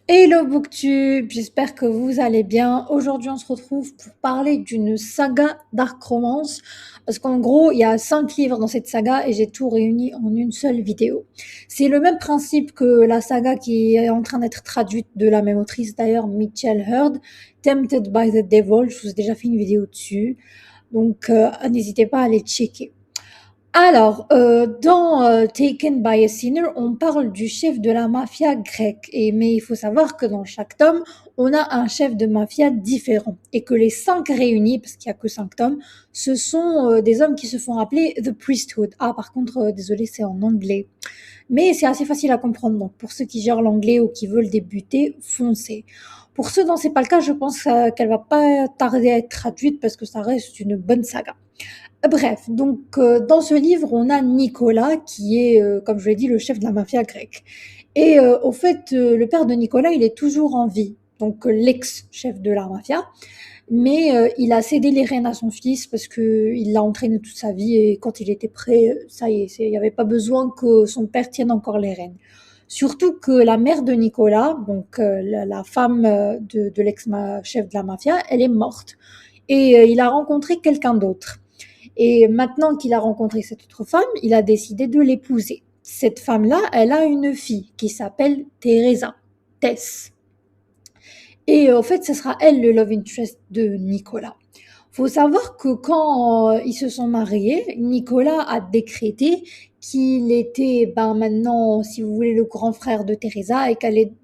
Hello Booktube, j'espère que vous allez bien. Aujourd'hui, on se retrouve pour parler d'une saga Dark Romance, parce qu'en gros, il y a 5 livres dans cette saga et j'ai tout réuni en une seule vidéo. C'est le même principe que la saga qui est en train d'être traduite de la même autrice d'ailleurs, Mitchell Hurd, Tempted by the Devil. Je vous ai déjà fait une vidéo dessus, donc n'hésitez pas à aller checker. Alors, dans Taken by a Sinner, on parle du chef de la mafia grecque. Mais il faut savoir que dans chaque tome, on a un chef de mafia différent. Et que les 5 réunis, parce qu'il n'y a que 5 tomes, ce sont des hommes qui se font appeler The Priesthood. Ah, par contre, désolé, c'est en anglais. Mais c'est assez facile à comprendre. Donc, pour ceux qui gèrent l'anglais ou qui veulent débuter, foncez. Pour ceux dont c'est pas le cas, je pense qu'elle va pas tarder à être traduite parce que ça reste une bonne saga. Bref, donc dans ce livre, on a Nicolas qui est, comme je l'ai dit, le chef de la mafia grecque. Et au fait, le père de Nicolas, il est toujours en vie, donc l'ex-chef de la mafia. Mais il a cédé les rênes à son fils parce que il l'a entraîné toute sa vie et quand il était prêt, ça y est, il n'y avait pas besoin que son père tienne encore les rênes. Surtout que la mère de Nicolas, donc la femme de l'ex-chef de la mafia, elle est morte. Et il a rencontré quelqu'un d'autre. Et maintenant qu'il a rencontré cette autre femme, il a décidé de l'épouser. Cette femme-là, elle a une fille qui s'appelle Teresa, Tess. Et en fait, ce sera elle le love interest de Nicolas. Faut savoir que quand ils se sont mariés, Nicolas a décrété qu'il était maintenant, si vous voulez, le grand frère de Teresa et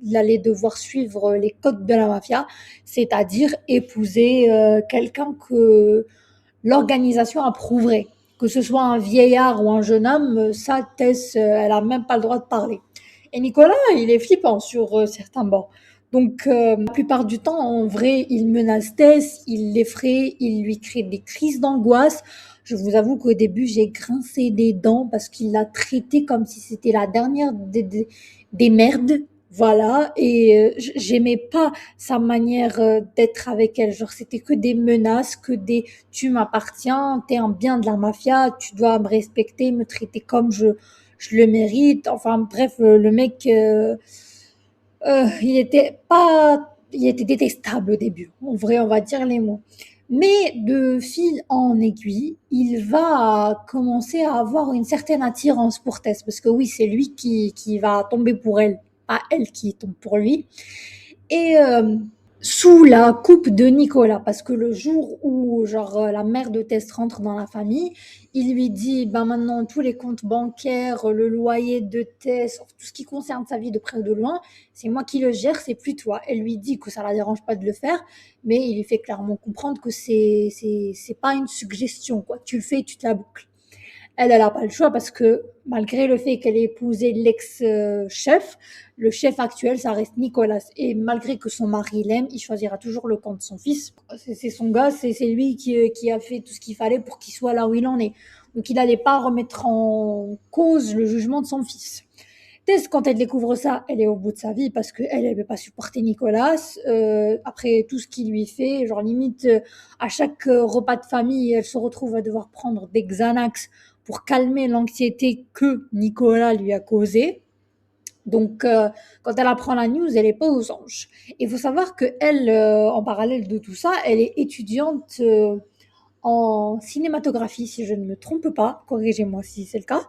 il allait devoir suivre les codes de la mafia, c'est-à-dire épouser quelqu'un que l'organisation approuverait. Que ce soit un vieillard ou un jeune homme, ça, Tess, elle a même pas le droit de parler. Et Nicolas, il est flippant sur certains bancs. Donc, la plupart du temps, en vrai, il menace Tess, il l'effraie, il lui crée des crises d'angoisse. Je vous avoue qu'au début, j'ai grincé des dents parce qu'il l'a traité comme si c'était la dernière des merdes. Voilà. Et j'aimais pas sa manière d'être avec elle. Genre, c'était que des menaces, que des tu m'appartiens, t'es un bien de la mafia, tu dois me respecter, me traiter comme je le mérite. Enfin, bref, le mec, il était détestable au début. En vrai, on va dire les mots. Mais de fil en aiguille, il va commencer à avoir une certaine attirance pour Tess. Parce que oui, c'est lui qui va tomber pour elle, pas elle qui tombe pour lui. Et sous la coupe de Nicolas, parce que le jour où genre la mère de Tess rentre dans la famille, il lui dit ben maintenant tous les comptes bancaires, le loyer de Tess, tout ce qui concerne sa vie de près ou de loin, c'est moi qui le gère, c'est plus toi. Elle lui dit que ça la dérange pas de le faire, mais il lui fait clairement comprendre que c'est pas une suggestion quoi. Tu le fais, tu te la boucles. Elle a pas le choix parce que malgré le fait qu'elle ait épousé l'ex-chef, le chef actuel, ça reste Nicolas. Et malgré que son mari l'aime, il choisira toujours le camp de son fils. C'est son gars, c'est lui qui a fait tout ce qu'il fallait pour qu'il soit là où il en est. Donc il n'allait pas remettre en cause le jugement de son fils. Tess, quand elle découvre ça, elle est au bout de sa vie parce qu'elle ne veut pas supporter Nicolas. Après tout ce qu'il lui fait, genre limite, à chaque repas de famille, elle se retrouve à devoir prendre des Xanax pour calmer l'anxiété que Nicolas lui a causée. Donc, quand elle apprend la news, elle n'est pas aux anges. Il faut savoir qu'elle, en parallèle de tout ça, elle est étudiante en cinématographie, si je ne me trompe pas. Corrigez-moi si c'est le cas.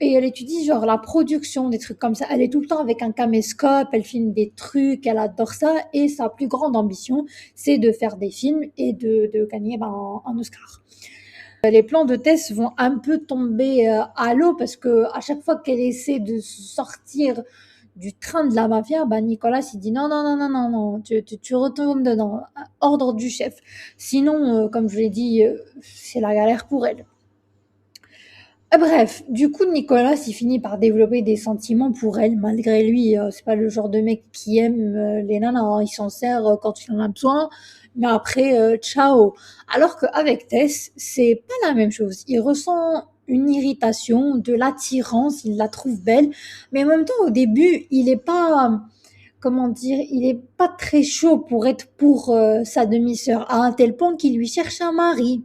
Et elle étudie genre la production, des trucs comme ça. Elle est tout le temps avec un caméscope, elle filme des trucs, elle adore ça. Et sa plus grande ambition, c'est de faire des films et de gagner un Oscar. Les plans de Tess vont un peu tomber à l'eau parce que à chaque fois qu'elle essaie de sortir du train de la mafia, bah Nicolas il dit non, non, non, non, non, non, tu retournes dedans, ordre du chef. Sinon, comme je l'ai dit, c'est la galère pour elle. Bref, du coup, Nicolas, il finit par développer des sentiments pour elle, malgré lui. C'est pas le genre de mec qui aime les nanas, hein. Il s'en sert quand il en a besoin, mais après, ciao. Alors qu'avec Tess, c'est pas la même chose. Il ressent une irritation, de l'attirance, il la trouve belle, mais en même temps, au début, il est pas, comment dire, il est pas très chaud pour être pour sa demi-sœur, à un tel point qu'il lui cherche un mari.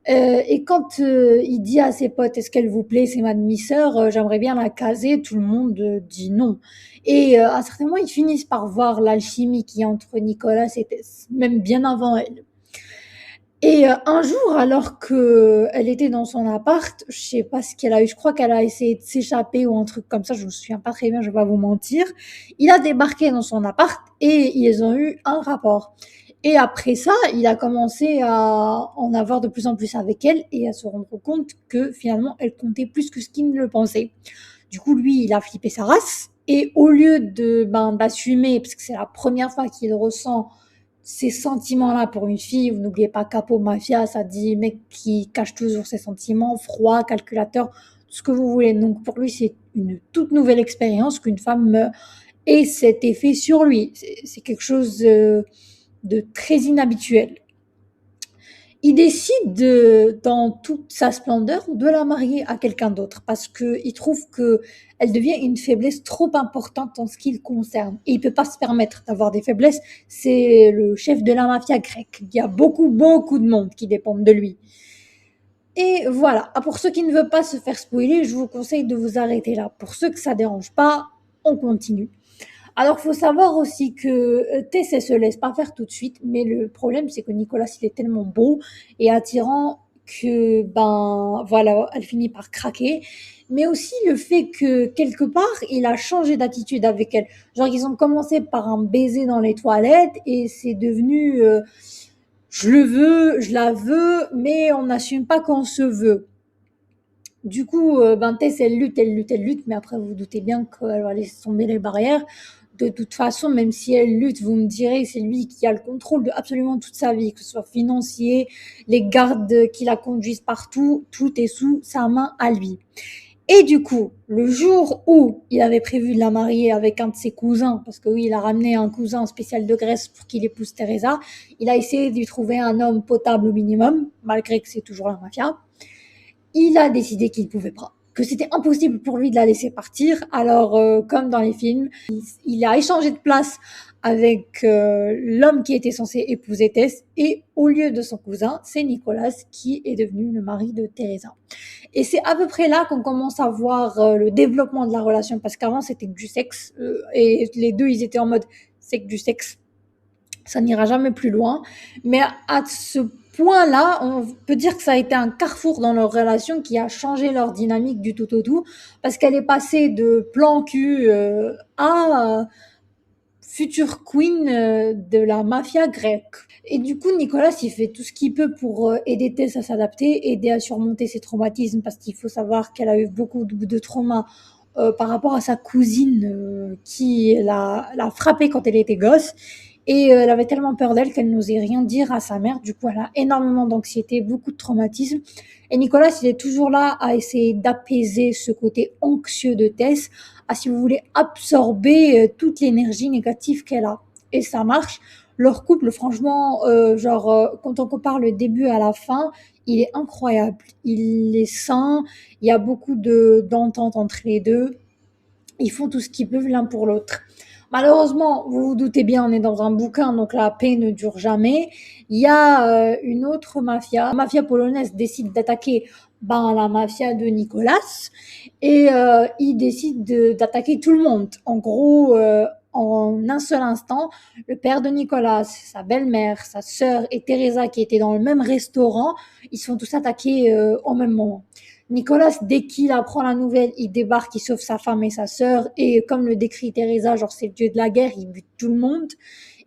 Et quand il dit à ses potes, est-ce qu'elle vous plaît, c'est ma demi-sœur, j'aimerais bien la caser, tout le monde dit non. Et à un certain moment, ils finissent par voir l'alchimie qu'il y a entre Nicolas et Tess, même bien avant elle. Et un jour, alors que elle était dans son appart, je sais pas ce qu'elle a eu, je crois qu'elle a essayé de s'échapper ou un truc comme ça, je me souviens pas très bien, je vais pas vous mentir. Il a débarqué dans son appart et ils ont eu un rapport. Et après ça, il a commencé à en avoir de plus en plus avec elle et à se rendre compte que finalement, elle comptait plus que ce qu'il ne le pensait. Du coup, lui, il a flippé sa race et au lieu de d'assumer, parce que c'est la première fois qu'il ressent ces sentiments-là pour une fille, vous n'oubliez pas Capo Mafia, ça dit mec qui cache toujours ses sentiments, froid, calculateur, tout ce que vous voulez. Donc pour lui, c'est une toute nouvelle expérience qu'une femme ait cet effet sur lui. C'est quelque chose de très inhabituel. Il décide dans toute sa splendeur de la marier à quelqu'un d'autre parce qu'il trouve que elle devient une faiblesse trop importante en ce qui le concerne. Et il peut pas se permettre d'avoir des faiblesses. C'est le chef de la mafia grecque. Il y a beaucoup, beaucoup de monde qui dépendent de lui. Et voilà. Ah, pour ceux qui ne veulent pas se faire spoiler, je vous conseille de vous arrêter là. Pour ceux que ça dérange pas, on continue. Alors, faut savoir aussi que Tess, elle se laisse pas faire tout de suite, mais le problème, c'est que Nicolas, il est tellement beau et attirant que, ben, voilà, elle finit par craquer. Mais aussi le fait que, quelque part, il a changé d'attitude avec elle. Genre, ils ont commencé par un baiser dans les toilettes et c'est devenu, je le veux, je la veux, mais on n'assume pas qu'on se veut. Du coup, ben, Tess, elle lutte, elle lutte, elle lutte, mais après, vous vous doutez bien qu'elle va laisser tomber les barrières. De toute façon, même si elle lutte, vous me direz, c'est lui qui a le contrôle de absolument toute sa vie, que ce soit financier, les gardes qui la conduisent partout, tout est sous sa main à lui. Et du coup, le jour où il avait prévu de la marier avec un de ses cousins, parce que oui, il a ramené un cousin spécial de Grèce pour qu'il épouse Teresa, il a essayé de lui trouver un homme potable au minimum, malgré que c'est toujours la mafia. Il a décidé qu'il ne pouvait pas, que c'était impossible pour lui de la laisser partir. Alors, comme dans les films, il a échangé de place avec l'homme qui était censé épouser Tess et au lieu de son cousin, c'est Nicolas qui est devenu le mari de Teresa. Et c'est à peu près là qu'on commence à voir le développement de la relation parce qu'avant c'était que du sexe et les deux ils étaient en mode c'est que du sexe, ça n'ira jamais plus loin. Mais à ce point-là, on peut dire que ça a été un carrefour dans leur relation qui a changé leur dynamique du tout au tout, parce qu'elle est passée de plan cul à future queen de la mafia grecque. Et du coup, Nicolas, il fait tout ce qu'il peut pour aider Tess à s'adapter, aider à surmonter ses traumatismes, parce qu'il faut savoir qu'elle a eu beaucoup de traumas par rapport à sa cousine qui l'a frappée quand elle était gosse. Et elle avait tellement peur d'elle qu'elle n'osait rien dire à sa mère. Du coup, elle a énormément d'anxiété, beaucoup de traumatisme. Et Nicolas, il est toujours là à essayer d'apaiser ce côté anxieux de Tess, à, si vous voulez, absorber toute l'énergie négative qu'elle a. Et ça marche. Leur couple, franchement, quand on compare le début à la fin, il est incroyable. Il est sain. Il y a beaucoup d'entente entre les deux. Ils font tout ce qu'ils peuvent l'un pour l'autre. Malheureusement, vous vous doutez bien, on est dans un bouquin, donc la paix ne dure jamais. Il y a une autre mafia, la mafia polonaise décide d'attaquer la mafia de Nicolas et il décide d'attaquer tout le monde. En gros, en un seul instant, le père de Nicolas, sa belle-mère, sa sœur et Teresa qui étaient dans le même restaurant, ils se font tous attaquer au même moment. Nicolas, dès qu'il apprend la nouvelle, il débarque, il sauve sa femme et sa sœur. Et comme le décrit Teresa, genre c'est le dieu de la guerre, il bute tout le monde.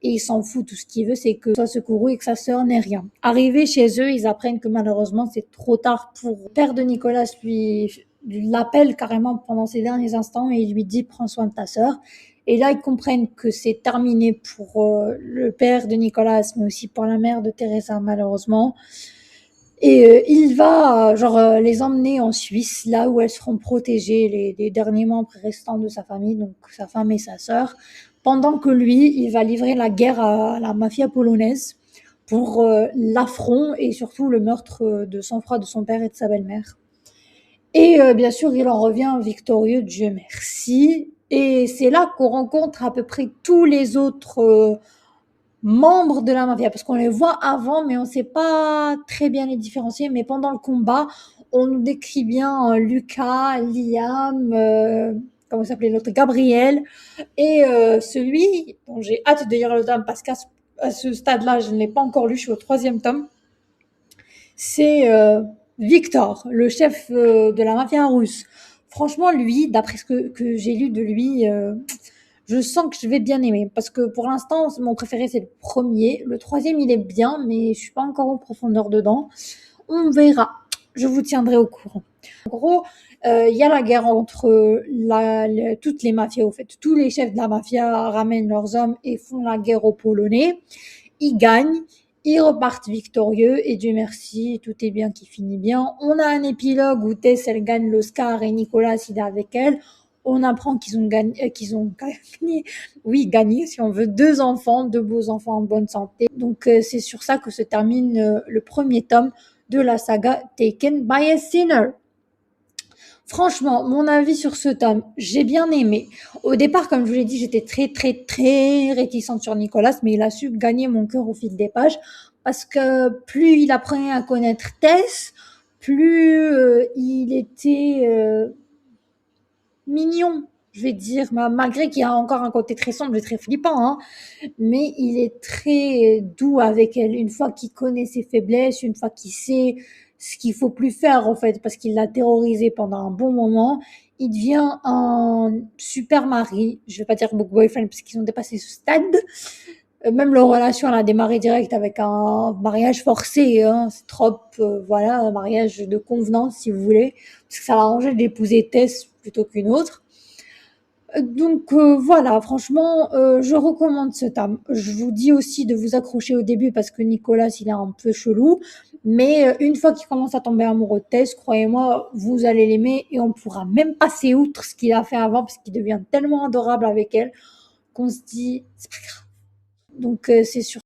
Et il s'en fout, tout ce qu'il veut, c'est que soit secouru et que sa sœur n'ait rien. Arrivés chez eux, ils apprennent que malheureusement, c'est trop tard pour le père de Nicolas lui l'appelle carrément pendant ces derniers instants et il lui dit prends soin de ta sœur. Et là, ils comprennent que c'est terminé pour le père de Nicolas, mais aussi pour la mère de Teresa, malheureusement. Et il va les emmener en Suisse, là où elles seront protégées, les derniers membres restants de sa famille, donc sa femme et sa sœur, pendant que lui, il va livrer la guerre à la mafia polonaise pour l'affront et surtout le meurtre de sang-froid de son père et de sa belle-mère. Et bien sûr, il en revient victorieux, Dieu merci. Et c'est là qu'on rencontre à peu près tous les autres membres de la mafia, parce qu'on les voit avant, mais on sait pas très bien les différencier. Mais pendant le combat, on nous décrit bien Lucas, Liam, comment s'appelait l'autre, Gabriel, et celui dont j'ai hâte de lire le tome parce qu'à ce stade-là, je ne l'ai pas encore lu, je suis au troisième tome. C'est Victor, le chef de la mafia russe. Franchement, lui, d'après ce que j'ai lu de lui, je sens que je vais bien aimer. Parce que pour l'instant, mon préféré, c'est le premier. Le troisième, il est bien, mais je suis pas encore en profondeur dedans. On verra. Je vous tiendrai au courant. En gros, il y a la guerre entre toutes les mafias, au fait. Tous les chefs de la mafia ramènent leurs hommes et font la guerre aux Polonais. Ils gagnent, ils repartent victorieux et Dieu merci, tout est bien qui finit bien. On a un épilogue où Tess, elle gagne l'Oscar et Nicolas, il est avec elle. On apprend qu'ils ont gagné, oui, gagné, si on veut, deux enfants, deux beaux enfants en bonne santé. Donc, c'est sur ça que se termine le premier tome de la saga Taken by a Sinner. Franchement, mon avis sur ce tome, j'ai bien aimé. Au départ, comme je vous l'ai dit, j'étais très, très, très réticente sur Nicolas, mais il a su gagner mon cœur au fil des pages parce que plus il apprenait à connaître Tess, plus il était mignon, je vais dire, malgré qu'il y a encore un côté très sombre et très flippant, hein, mais il est très doux avec elle. Une fois qu'il connaît ses faiblesses, une fois qu'il sait ce qu'il faut plus faire en fait, parce qu'il l'a terrorisé pendant un bon moment, il devient un super mari. Je vais pas dire book boyfriend parce qu'ils ont dépassé ce stade. Même leur relation, elle a démarré direct avec un mariage forcé, hein. C'est trop, voilà, un mariage de convenance si vous voulez, parce que ça l'arrangeait d'épouser Tess plutôt qu'une autre. Donc voilà, franchement, je recommande ce tome. Je vous dis aussi de vous accrocher au début parce que Nicolas, il est un peu chelou. Mais une fois qu'il commence à tomber amoureux de Tess, croyez-moi, vous allez l'aimer et on pourra même passer outre ce qu'il a fait avant parce qu'il devient tellement adorable avec elle qu'on se dit, c'est pas grave. Donc c'est sûr.